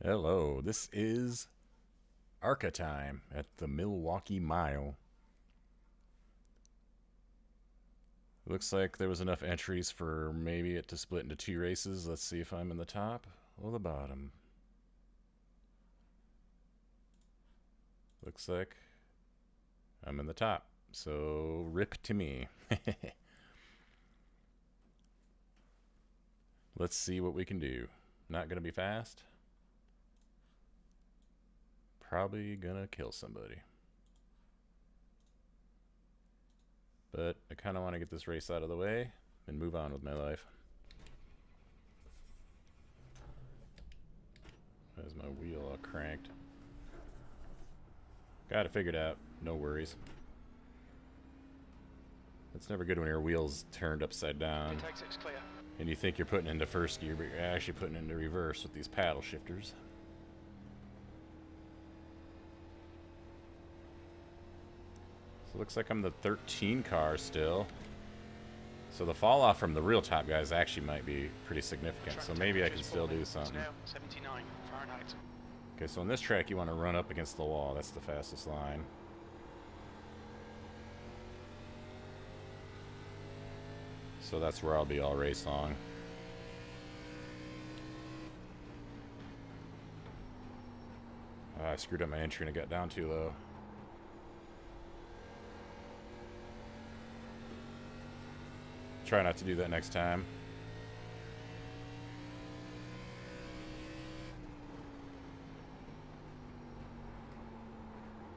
Hello, this is ARCA time at the Milwaukee Mile. Looks like there was enough entries for maybe it to split into two races. Let's see if I'm in the top or the bottom. Looks like I'm in the top, so rip to me. Let's see what we can do. Not gonna be fast. Probably gonna kill somebody. But I kind of want to get this race out of the way and move on with my life. There's my wheel all cranked. Got it figured out. No worries. It's never good when your wheel's turned upside down and you think you're putting into first gear, but you're actually putting into reverse with these paddle shifters. So it looks like I'm the 13 car still. So the fall off from the real top guys actually might be pretty significant. So maybe I can still do something. Okay, so on this track you want to run up against the wall. That's the fastest line. So that's where I'll be all race long. I screwed up my entry and it got down too low. Try not to do that next time.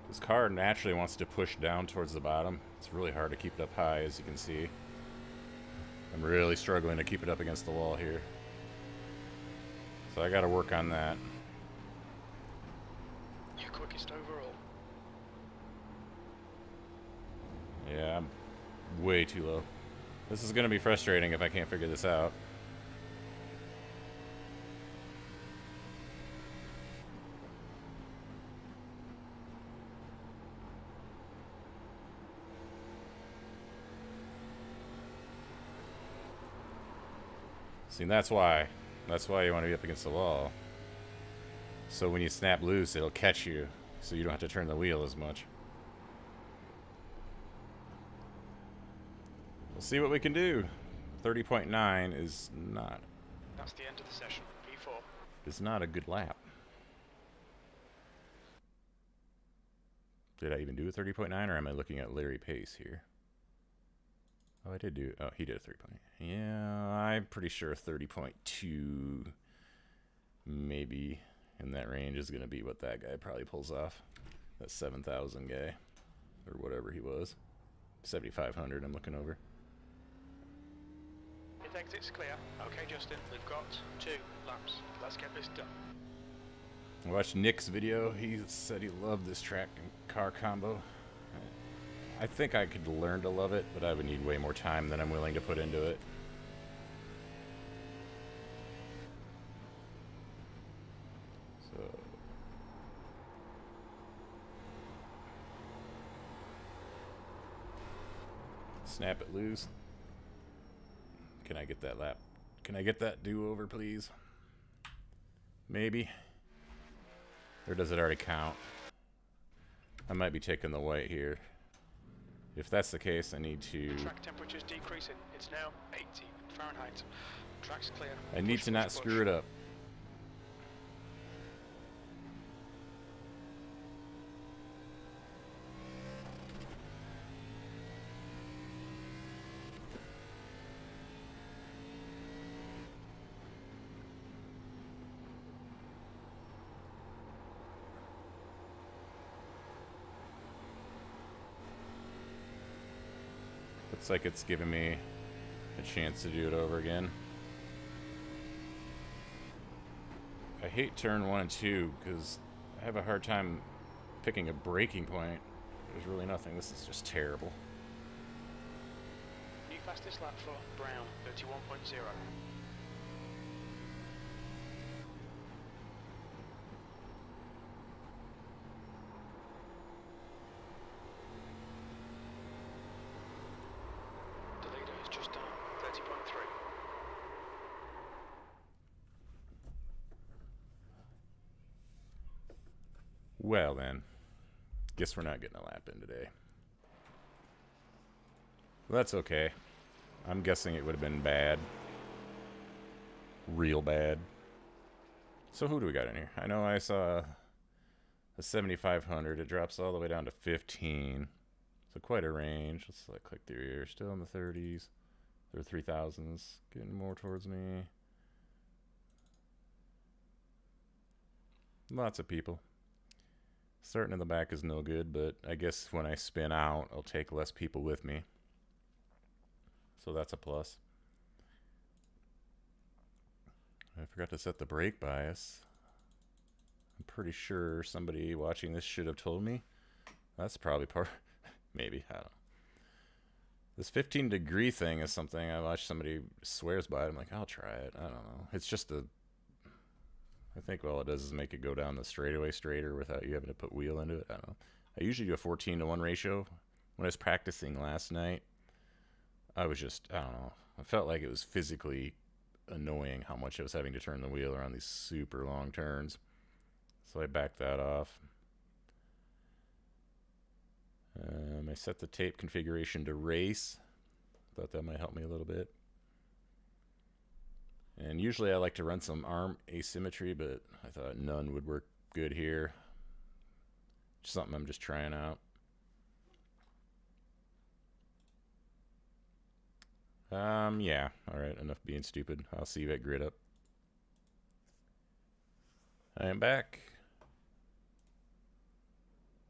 This car naturally wants to push down towards the bottom. It's really hard to keep it up high, as you can see. I'm really struggling to keep it up against the wall here. So I gotta work on that. Your quickest overall. Yeah, I'm way too low. This is gonna be frustrating if I can't figure this out. See, that's why. That's why you want to be up against the wall. So when you snap loose, it'll catch you, so you don't have to turn the wheel as much. We'll see what we can do. 30.9 is not. That's the end of the session. P4. Is not a good lap. Did I even do a 30.9, or am I looking at Larry Pace here? Oh, I did do. Oh, he did a 3 point. Yeah, I'm pretty sure 30.2, maybe in that range, is going to be what that guy probably pulls off. That 7,000 guy, or whatever he was. 7,500. I'm looking over. If exit's clear. Okay, Justin. We've got 2 laps. Let's get this done. I watched Nick's video. He said he loved this track and car combo. I think I could learn to love it, but I would need way more time than I'm willing to put into it. So snap it loose. Can I get that lap? Can I get that do-over, please? Maybe. Or does it already count? I might be taking the white here. If that's the case, I need to... Track temperature's decreasing. It's now 80 Fahrenheit. Track's clear. I need to not screw it up. Looks like it's giving me a chance to do it over again. I hate turn 1 and 2 because I have a hard time picking a braking point. There's really nothing. This is just terrible. New fastest lap for Brown, 31.0. Just done 30.3. Well then, guess we're not getting a lap in today. Well, that's okay. I'm guessing it would have been bad. Real bad. So who do we got in here? I know I saw a 7500. It drops all the way down to 15. So quite a range. Let's click through here. Still in the 30s. They're 3000s. Getting more towards me. Lots of people. Starting in the back is no good, but I guess when I spin out, I'll take less people with me. So that's a plus. I forgot to set the brake bias. I'm pretty sure somebody watching this should have told me. That's probably part. Maybe. I don't know. This 15-degree thing is something I watched somebody swears by it. I'm like, I'll try it. I don't know. It's just a... I think all it does is make it go down the straightaway straighter without you having to put wheel into it. I don't know. I usually do a 14-to-1 ratio. When I was practicing last night, I was just, I don't know. I felt like it was physically annoying how much I was having to turn the wheel around these super long turns. So I backed that off. I set the tape configuration to race. Thought that might help me a little bit. And usually I like to run some arm asymmetry, but I thought none would work good here. Just something I'm just trying out. Yeah. Alright, enough being stupid. I'll see you at grid up. I am back.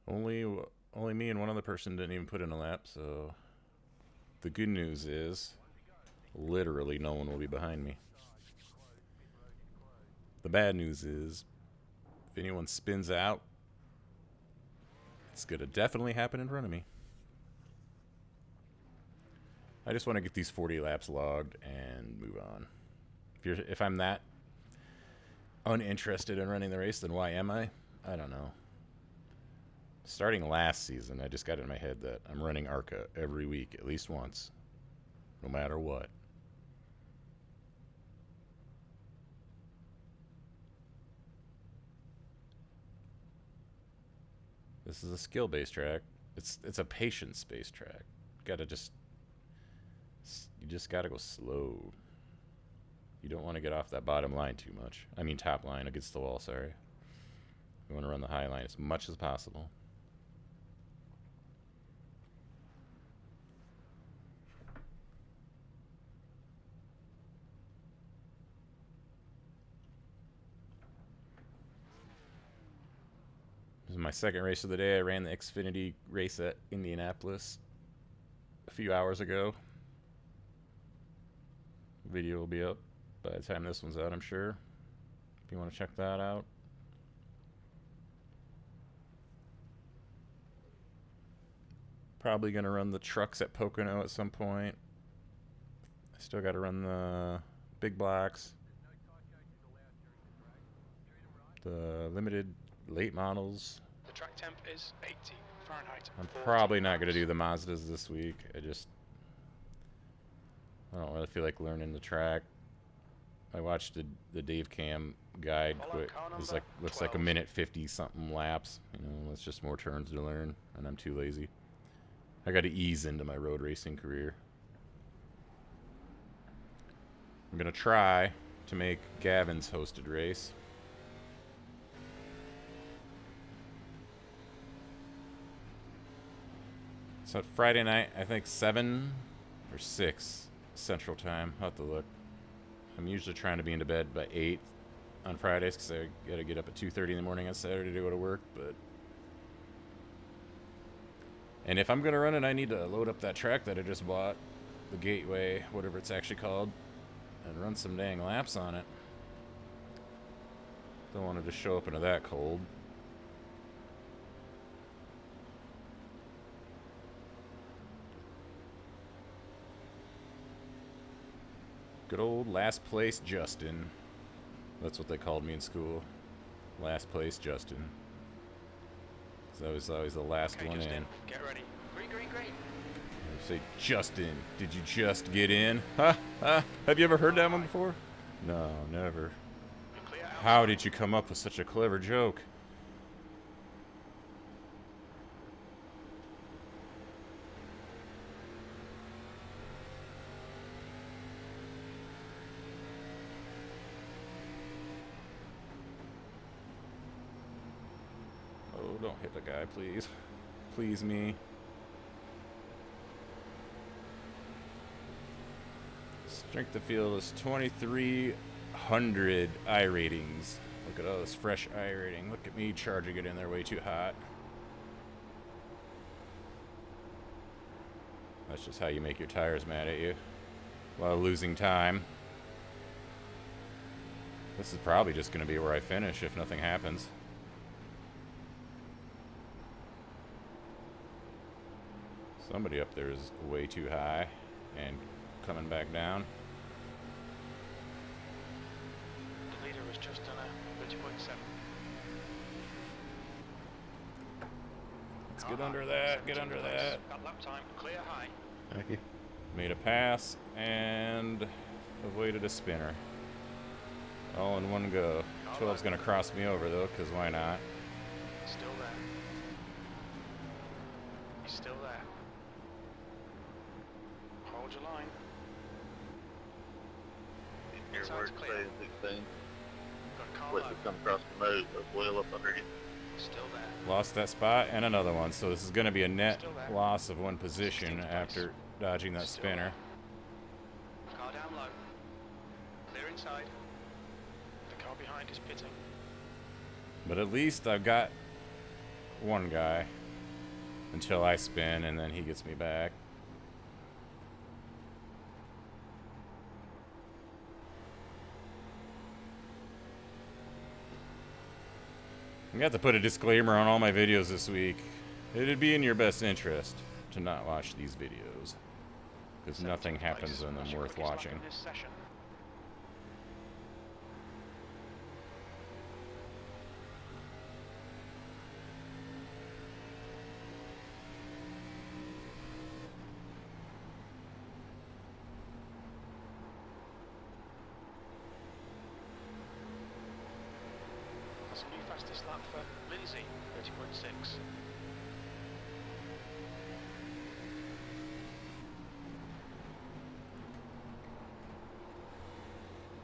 Only me and one other person didn't even put in a lap, so the good news is literally no one will be behind me. The bad news is if anyone spins out, it's gonna definitely happen in front of me. I just want to get these 40 laps logged and move on. If I'm that uninterested in running the race, then why am I? I don't know. Starting last season, I just got in my head that I'm running ARCA every week, at least once, no matter what. This is a skill-based track. It's a patience-based track. You just gotta go slow. You don't want to get off that bottom line too much. I mean top line against the wall, sorry. You want to run the high line as much as possible. This is my second race of the day. I ran the Xfinity race at Indianapolis a few hours ago. Video will be up by the time this one's out, I'm sure. If you want to check that out. Probably going to run the trucks at Pocono at some point. I still got to run the big blocks. The limited late models. The track temp is 80 Fahrenheit. I'm probably not going to do the Mazdas this week. I don't really feel like learning the track. I watched the Dave Cam guide quick. It's like looks like a minute 50 something laps. You know, it's just more turns to learn, and I'm too lazy. I got to ease into my road racing career. I'm gonna try to make Gavin's hosted race. So Friday night, I think 7 or 6 Central Time. I'll have to look. I'm usually trying to be into bed by 8 on Fridays because I got to get up at 2:30 in the morning on Saturday to go to work. And if I'm going to run it, I need to load up that track that I just bought, the Gateway, whatever it's actually called, and run some dang laps on it. Don't want to just show up into that cold. Good old last place Justin. That's what they called me in school. Last place Justin. So I was always the last one Justin, in. Get ready. Green, green, green. I say, Justin, did you just get in? Huh? Have you ever heard that one before? No, never. How did you come up with such a clever joke? don't hit the guy, please. Please me. Strength of field is 2,300 I ratings. Look at all this fresh I rating. Look at me charging it in there way too hot. That's just how you make your tires mad at you while losing time. This is probably just going to be where I finish if nothing happens. Somebody up there is way too high and coming back down. The leader was just on a 30.7. Let's get under that, get under that. That lap time, clear high. Thank you. Made a pass and avoided a spinner. All in one go. 12's going to cross me over though, because why not? Still there. He's still there. Hold your line. Your Inside's word clear. says 16. Got a car Let low. it come across the nose, that's well up under you. Still there. Lost that spot and another one, so this is going to be a net loss of one position after dodging that spinner. Car down low. Clear inside. The car behind is pitting. But at least I've got one guy until I spin and then he gets me back. I'm gonna have to put a disclaimer on all my videos this week. It'd be in your best interest to not watch these videos, because nothing happens in them worth watching. This session. That's a new fastest lap for Lindsay, 30.6.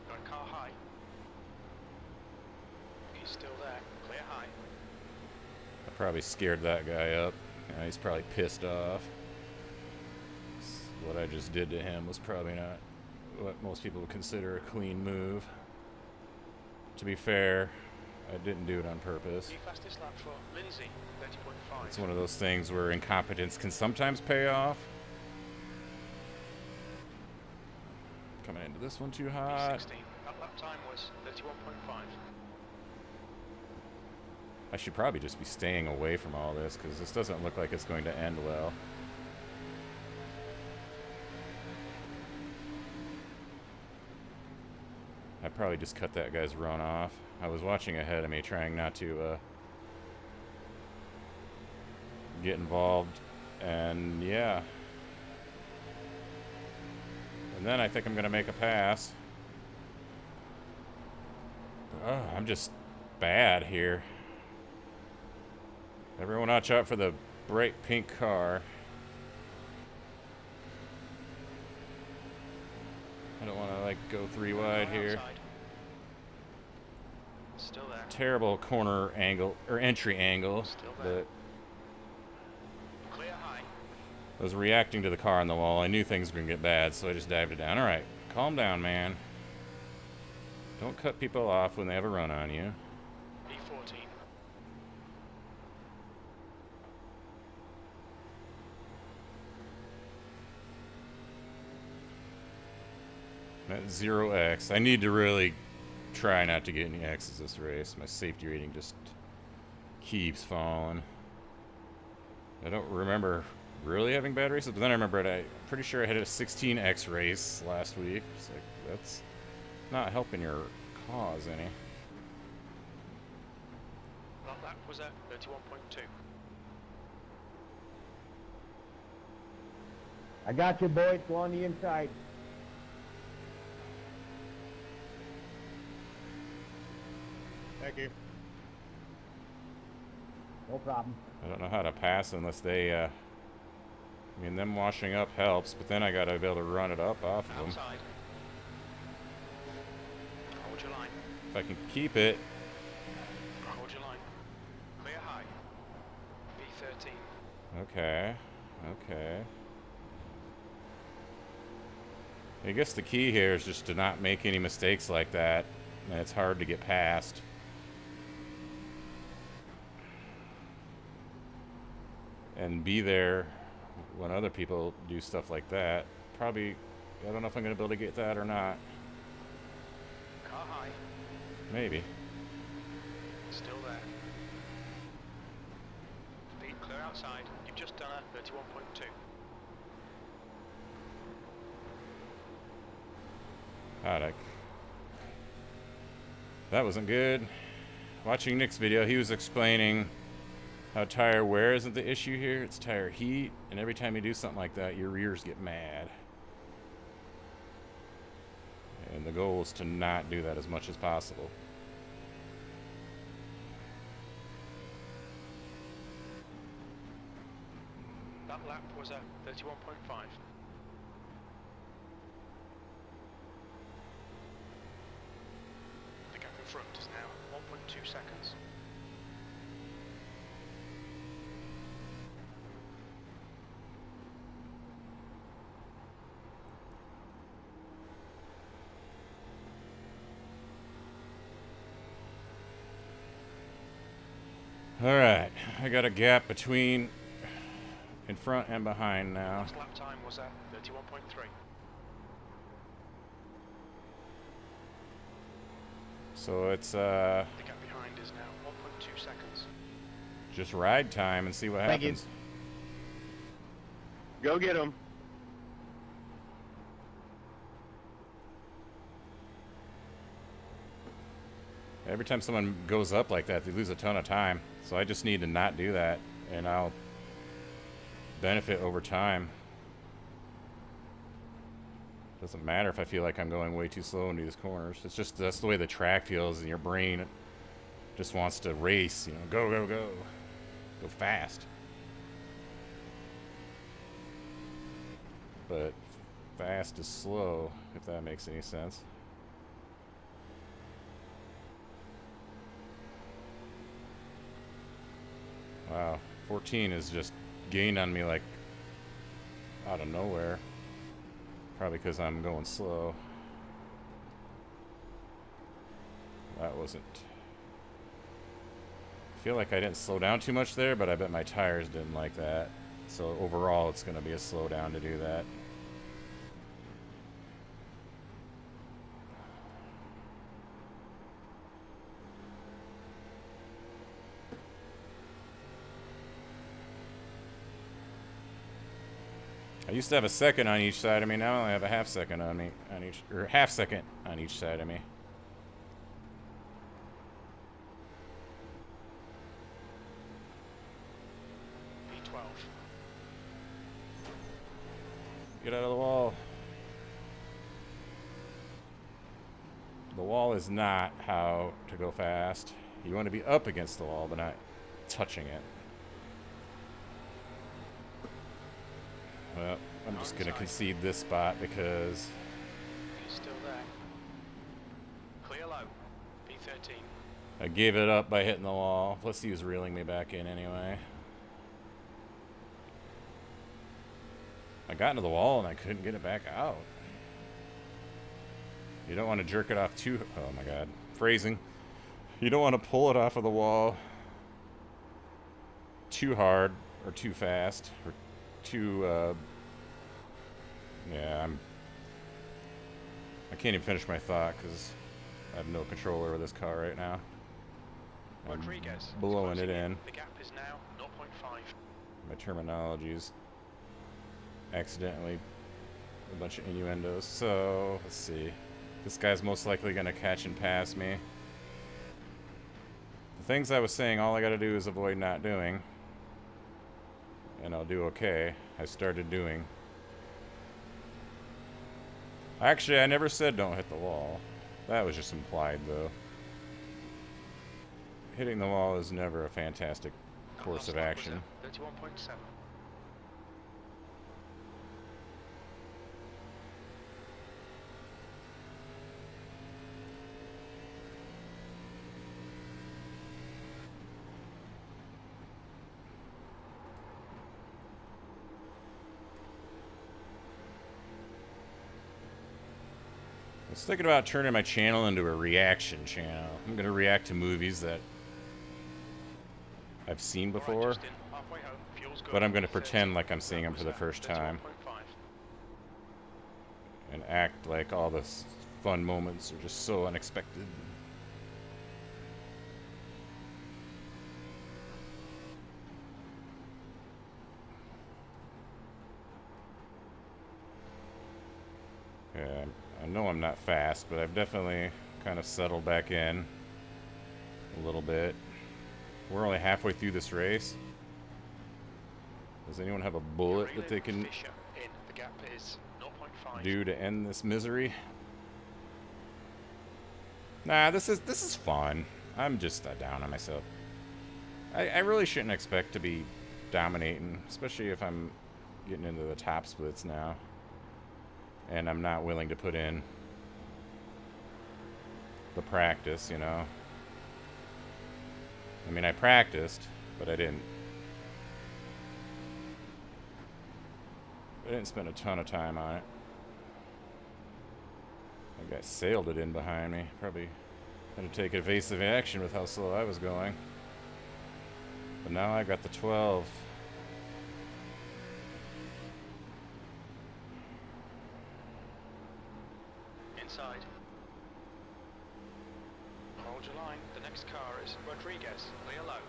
Got a car high. He's still there. Clear high. I probably scared that guy up. He's probably pissed off. What I just did to him was probably not what most people would consider a clean move. To be fair, I didn't do it on purpose. New fastest lap for Lindsay, 30.5. It's one of those things where incompetence can sometimes pay off. Coming into this one too hot. P16. That lap time was 31.5. I should probably just be staying away from all this, because this doesn't look like it's going to end well. I probably just cut that guy's run off. I was watching ahead of me, trying not to get involved, and yeah. And then I think I'm gonna make a pass. Oh, I'm just bad here. Everyone watch out for the bright pink car. I don't want to like go three wide here. Outside. Still there. Terrible corner angle or entry angle, Still there. but Clear high. I was reacting to the car on the wall. I knew things were gonna get bad, so I just dived it down. All right, calm down, man. Don't cut people off when they have a run on you. E14. At 0x. I need to really try not to get any X's this race. My safety rating just keeps falling. I don't remember really having bad races, but then I remembered I'm pretty sure I had a 16x race last week. It's like, that's not helping your cause any. That lap was at 31.2. I got you, boys. Go on the inside. Thank you. No problem. I don't know how to pass unless they, I mean, them washing up helps, but then I gotta be able to run it up off of them. Outside. Hold your line. If I can keep it. Hold your line. Clear high. 13. Okay. Okay. I guess the key here is just to not make any mistakes like that. And it's hard to get past. And be there when other people do stuff like that. Probably, I don't know if I'm going to be able to get that or not. Car high. Maybe. Still there. Speed clear outside. You've just done a 31.2. God, that wasn't good. Watching Nick's video, he was explaining how tire wear isn't the issue here, it's tire heat, and every time you do something like that, your rears get mad. And the goal is to not do that as much as possible. That lap was a 31.5. The gap in front is now 1.2 seconds. Alright, I got a gap between in front and behind now. Last lap time was a 31.3. So it's The gap behind is now 1.2 seconds. just ride time and see what Thank you. happens. Go get him. Every time someone goes up like that, they lose a ton of time. So I just need to not do that, and I'll benefit over time. Doesn't matter if I feel like I'm going way too slow into these corners. It's just that's the way the track feels, and your brain just wants to race. You know, go, go, go, go fast. But fast is slow, if that makes any sense. Wow, 14 has just gained on me like out of nowhere. Probably because I'm going slow. That wasn't... I feel like I didn't slow down too much there, but I bet my tires didn't like that. So overall, it's going to be a slowdown to do that. I used to have a second on each side of me. Now I only have a half second on me on each, or half second on each side of me. P12. Get out of the wall. The wall is not how to go fast. You want to be up against the wall, but not touching it. Well, I'm just going to concede this spot because He's still there. Clear low. P13. I gave it up by hitting the wall. Plus he was reeling me back in anyway. I got into the wall and I couldn't get it back out. You don't want to jerk it off too... Oh my god. Phrasing. You don't want to pull it off of the wall too hard or too fast or too... Yeah, I can't even finish my thought because I have no control over this car right now. I'm Rodriguez. blowing it in. The gap is now 0.5. My terminology is accidentally a bunch of innuendos. So, let's see. This guy's most likely going to catch and pass me. The things I was saying, all I got to do is avoid not doing. And I'll do okay. I started doing. Actually, I never said don't hit the wall. That was just implied, though. Hitting the wall is never a fantastic course of action. 31.7. was thinking about turning my channel into a reaction channel. I'm going to react to movies that I've seen All right, before, Justin, halfway home. Fuel's good. but I'm going to 30. pretend like I'm seeing them for the That was, first time 31.5. and act like all the fun moments are just so unexpected. Yeah, I know I'm not fast, but I've definitely kind of settled back in a little bit. We're only halfway through this race. Does anyone have a bullet that they can Fisher in. The gap is 0.5. do to end this misery? Nah, this is fun. I'm just down on myself. I really shouldn't expect to be dominating, especially if I'm getting into the top splits now. And I'm not willing to put in the practice, you know. I mean, I practiced, but I didn't spend a ton of time on it. That guy sailed it in behind me. Probably had to take evasive action with how slow I was going. But now I got the 12. Inside. Hold your line. The next car is Rodriguez. Clear low.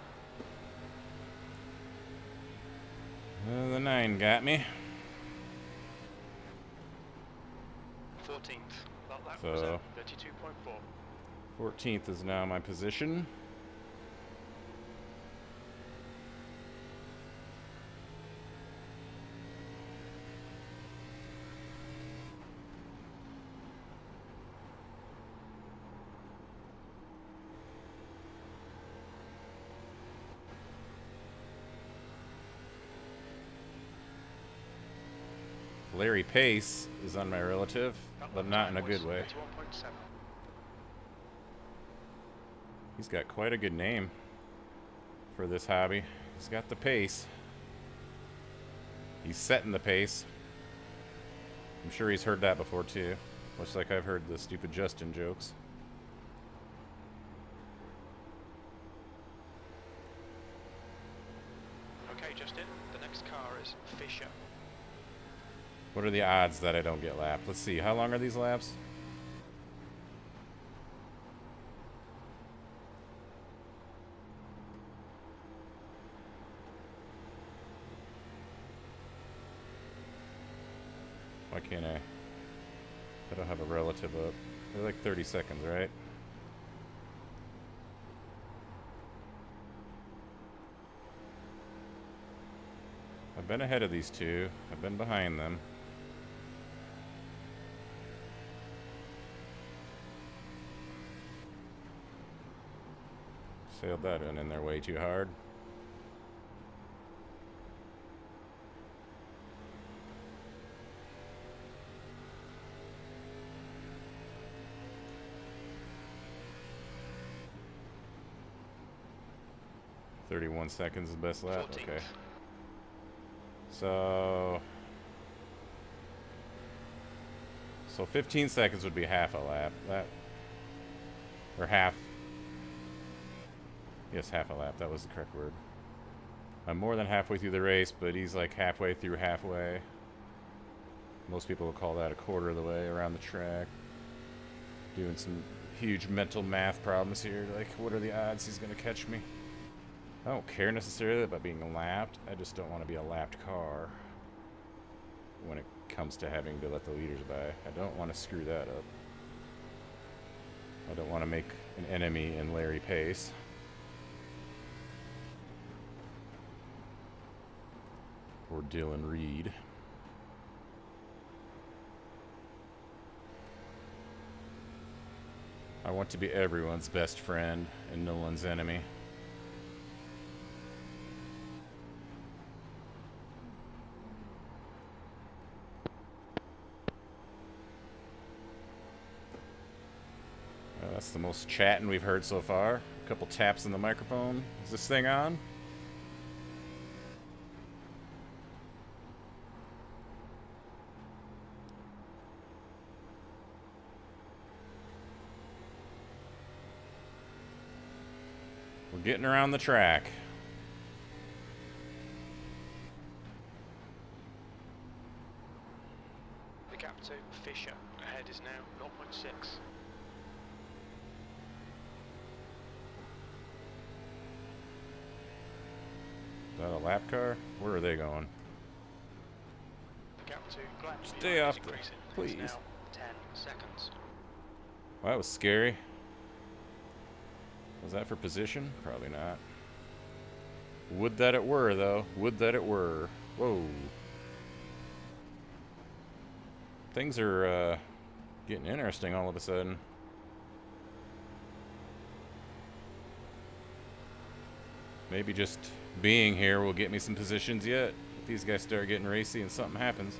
The 9 got me. 14th. That lap So- was at 32.4. 14th is now my position. Larry Pace is on my relative, That but lap not in time a good was way. 31.7. He's got quite a good name for this hobby. He's got the pace. He's setting the pace. I'm sure he's heard that before too. Much like I've heard the stupid Justin jokes. Okay, Justin. The next car is Fisher. What are the odds that I don't get lapped? Let's see. How long are these laps? Why can't I? I don't have a relative up. They're like 30 seconds, right? I've been ahead of these two. I've been behind them. Sailed that one in there way too hard. "31 seconds is the best lap." 14th. Okay. So 15 seconds would be half a lap. That, or half. Yes, half a lap. That was the correct word. I'm more than halfway through the race, but he's like halfway through halfway. Most people would call that a quarter of the way around the track. Doing some huge mental math problems here. Like, what are the odds he's going to catch me? I don't care necessarily about being lapped. I just don't want to be a lapped car when it comes to having to let the leaders by. I don't want to screw that up. I don't want to make an enemy in Larry Pace. Or Dylan Reed. I want to be everyone's best friend and no one's enemy. That's the most chatting we've heard so far. A couple taps in the microphone. Is this thing on? getting around the track. The gap to Fisher ahead is now 0.6. Is that a lap car? Where are they going? The gap to Glenn Stay off the... Please. now 10 seconds. Well, that was scary. Was that for position? Probably not. Would that it were, though. Would that it were. Whoa. Things are getting interesting all of a sudden. Maybe just being here will get me some positions yet. If these guys start getting racy and something happens.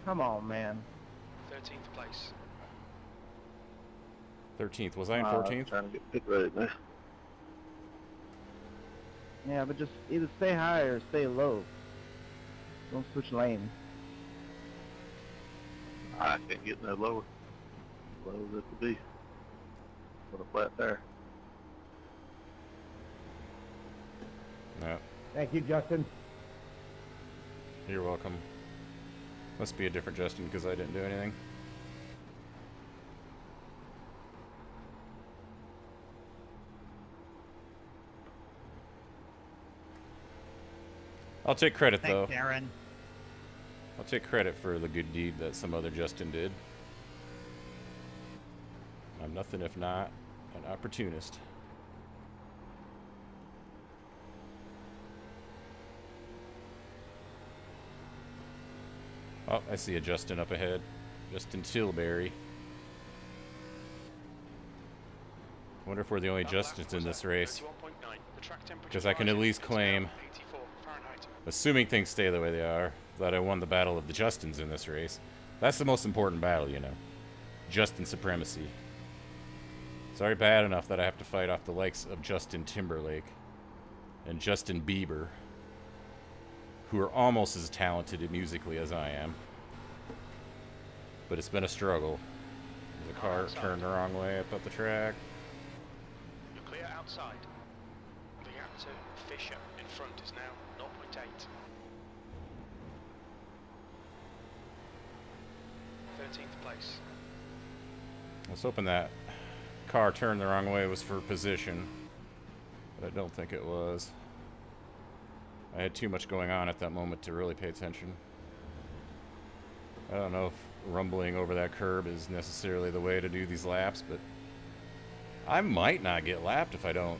Come on, man. 13th place. 13th. Was I in 14th? Trying to get pit ready now. Yeah, but just either stay high or stay low. Don't switch lanes. I can't get no lower. Low as it could be. With a flat tire. No. Thank you, Justin. You're welcome. Must be a different Justin because I didn't do anything. I'll take credit, though. Thanks, Aaron. I'll take credit for the good deed that some other Justin did. I'm nothing if not an opportunist. Oh, I see a Justin up ahead. Justin Tilbury. Wonder if we're the only Justins in this race. Because I can at least claim, assuming things stay the way they are, that I won the battle of the Justins in this race. That's the most important battle, you know. Justin supremacy. It's already bad enough that I have to fight off the likes of Justin Timberlake and Justin Bieber, who are almost as talented musically as I am. But it's been a struggle. The car turned the wrong way up the track. You're clear outside. The gap to Fisher in front is now 0.8. 13th place. I was hoping that car turned the wrong way was for position, but I don't think it was. I had too much going on at that moment to really pay attention. I don't know if rumbling over that curb is necessarily the way to do these laps, but I might not get lapped if I don't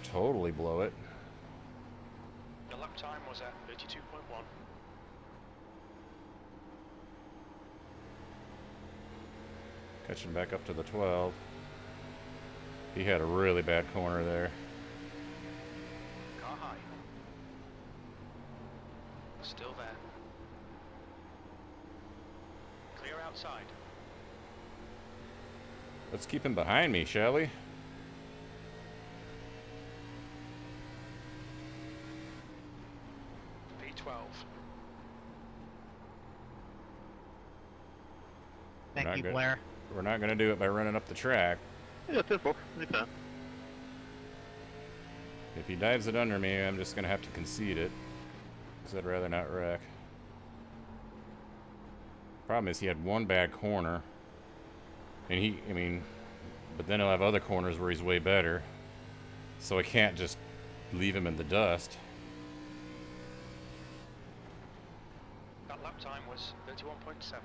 totally blow it. The lap time was at 32.1. Catching back up to the 12. He had a really bad corner there. Car high. Still there. Clear outside. Let's keep him behind me, shall we? P12. Thank you, Blair. We're not going to do it by running up the track. Yeah, simple. Anytime. If he dives it under me, I'm just going to have to concede it, because I'd rather not wreck. Problem is, he had one bad corner, and but then he'll have other corners where he's way better, so I can't just leave him in the dust. That lap time was 31.7.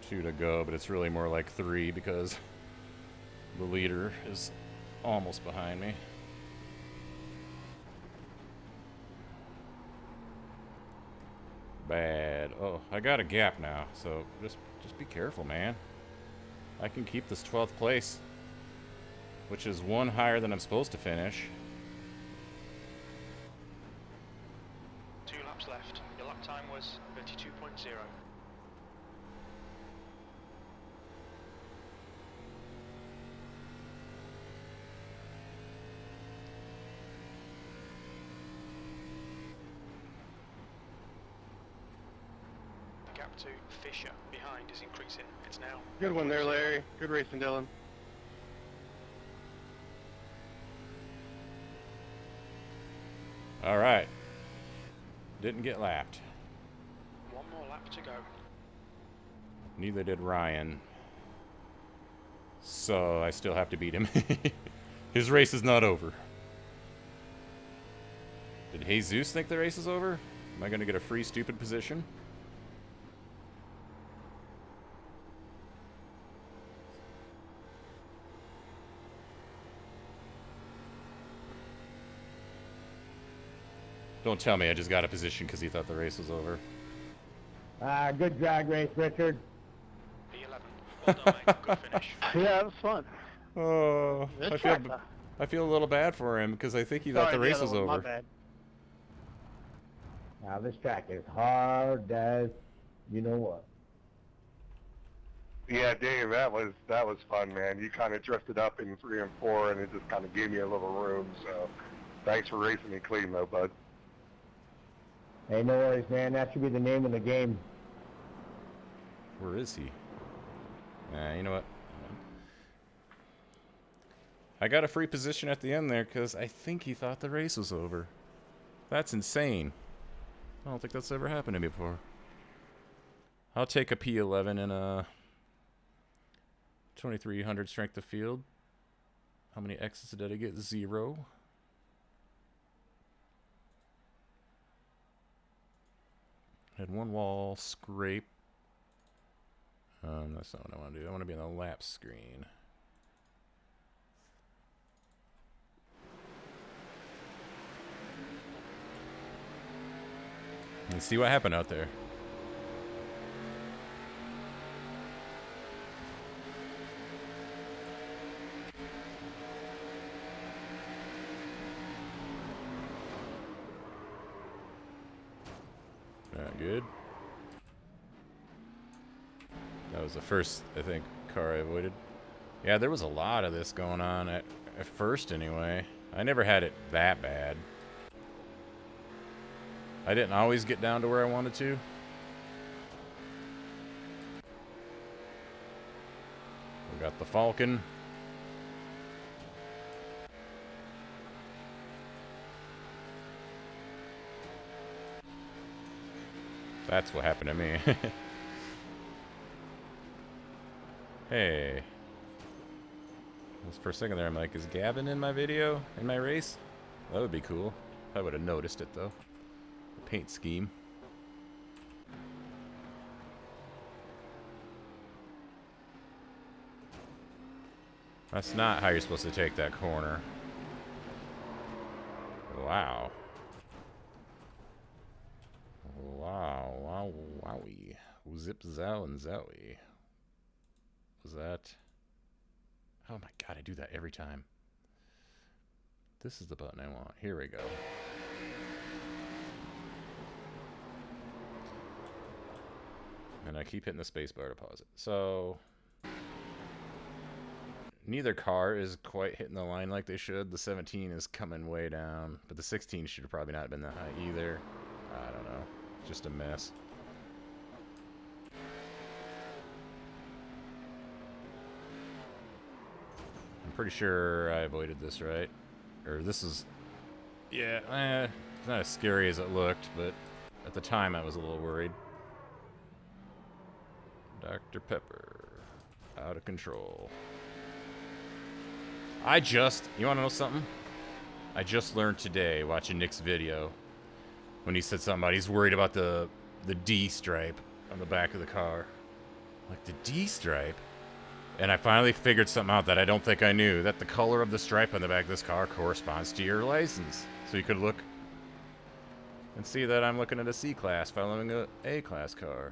2 to go, but it's really more like 3 because the leader is almost behind me. Bad. Oh, I got a gap now, so just be careful, man. I can keep this 12th place, which is one higher than I'm supposed to finish. 2 laps left. Your lap time was 32.0. The gap to Fisher behind is increasing. It's now Good one there, Larry. Good racing, Dylan. All right. Didn't get lapped. One more lap to go. Neither did Ryan. So I still have to beat him. His race is not over. Did Jesus think the race is over? Am I going to get a free stupid position? Don't tell me I just got a position because he thought the race was over. Good drag race, Richard. P11. Well done, mate. Good finish. Yeah, it was fun. Oh, Good I track, feel though. I feel a little bad for him because I think he thought Sorry, the race other was one, over. My bad. Now this track is hard as you know what. Yeah, Dave, that was fun, man. You kind of drifted up in 3 and 4, and it just kind of gave me a little room. So, thanks for racing me clean, though, bud. Hey, no worries, man. That should be the name of the game. Where is he? You know what? I got a free position at the end there because I think he thought the race was over. That's insane. I don't think that's ever happened to me before. I'll take a P11 and a 2300 strength of field. How many X's did I get? 0. Had one wall scrape. That's not what I want to do. I want to be on the lap screen. And see what happened out there. Not good. That was the first, I think, car I avoided. Yeah, there was a lot of this going on at first anyway. I never had it that bad. I didn't always get down to where I wanted to. We got the Falcon. That's what happened to me. Hey. For a second there, I'm like, is Gavin in my video? In my race? That would be cool. I would have noticed it, though. The paint scheme. That's not how you're supposed to take that corner. Wow. Wow, wow, wowie. Zip, zow, and zowie. Was that... Oh my god, I do that every time. This is the button I want. Here we go. And I keep hitting the space bar to pause it. So... Neither car is quite hitting the line like they should. The 17 is coming way down. But the 16 should have probably not been that high either. I don't know. Just a mess. I'm pretty sure I avoided this, right? Or this is... Yeah, it's not as scary as it looked, but at the time I was a little worried. Dr. Pepper. Out of control. You want to know something? I just learned today, watching Nick's video, when he said something about he's worried about the D stripe on the back of the car. Like, the D stripe? And I finally figured something out that I don't think I knew, that the color of the stripe on the back of this car corresponds to your license. So you could look and see that I'm looking at a C-Class following a A-Class car.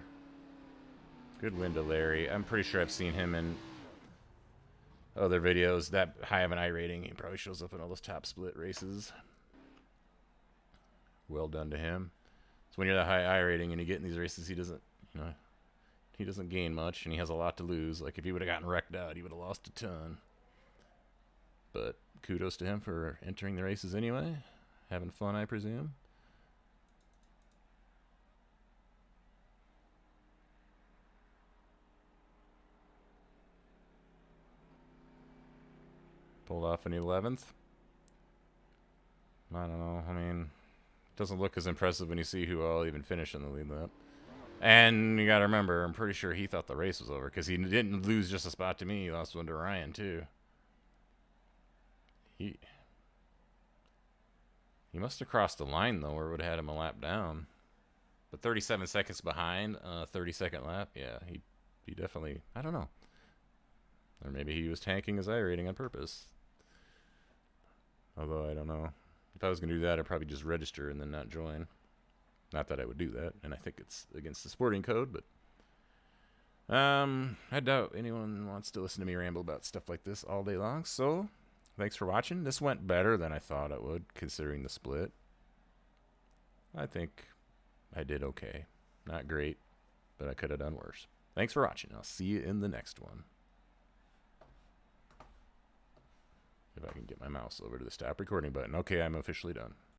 Good win to Larry. I'm pretty sure I've seen him in other videos. That high of an I rating, he probably shows up in all those top split races. Well done to him. So when you're that high I rating and you get in these races, he doesn't, he doesn't gain much, and he has a lot to lose. Like, if he would have gotten wrecked out, he would have lost a ton. But kudos to him for entering the races anyway. Having fun, I presume. Pulled off an 11th. I don't know. I mean, Doesn't look as impressive when you see who all even finished in the lead lap. And you got to remember, I'm pretty sure he thought the race was over because he didn't lose just a spot to me. He lost one to Ryan, too. He must have crossed the line, though, or would have had him a lap down. But 37 seconds behind, 30-second lap, yeah, he definitely, I don't know. Or maybe he was tanking his iRating on purpose. Although, I don't know. If I was going to do that, I'd probably just register and then not join. Not that I would do that, and I think it's against the sporting code, but I doubt anyone wants to listen to me ramble about stuff like this all day long, so thanks for watching. This went better than I thought it would, considering the split. I think I did okay. Not great, but I could have done worse. Thanks for watching. I'll see you in the next one. If I can get my mouse over to the stop recording button. Okay, I'm officially done.